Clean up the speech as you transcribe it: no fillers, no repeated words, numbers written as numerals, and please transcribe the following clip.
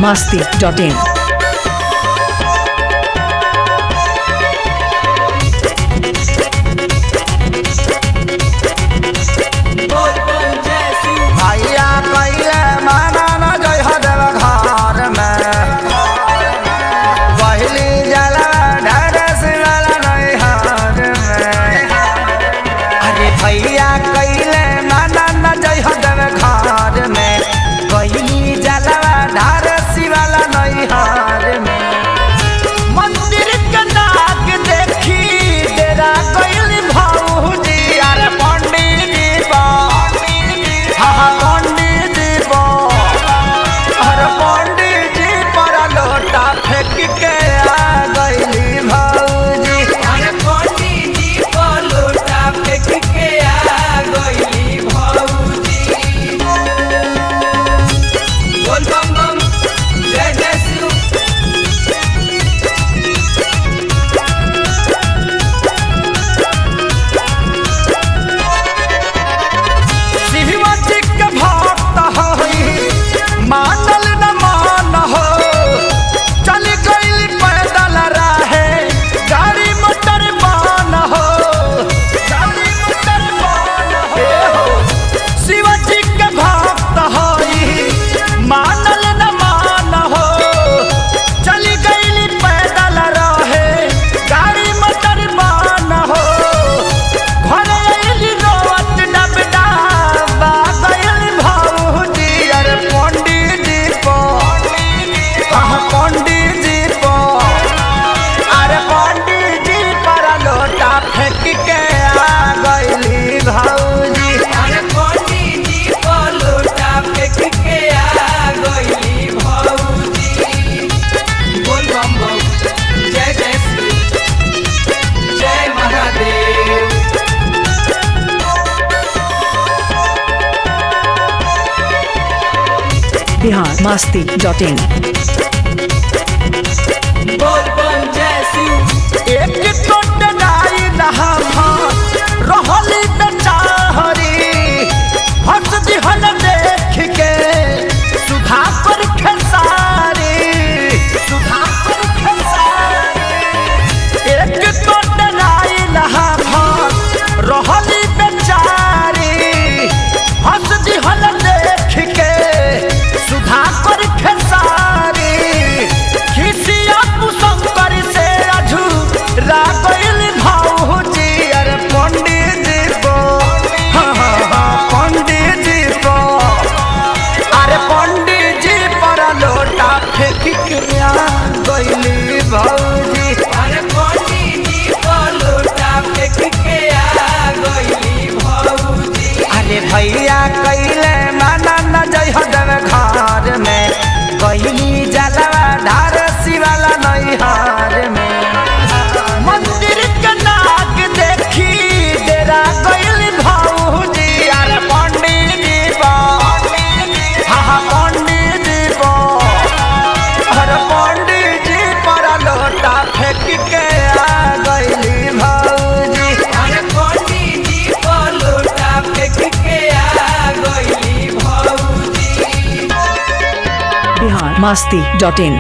biharmasti.in biharmasti.in भैया कैले माना न जय हदव घर में गईली जलवा धार शिवाला नैहार में मंदिर के नाग देखी डेरा गईली भौजी अरे पंडित जी पंडित जी अरे पंडित जी पर लोटा फेंक के आ गईली भौजी अरे पंडित जी पर लोटा फेंक के biharmasti.in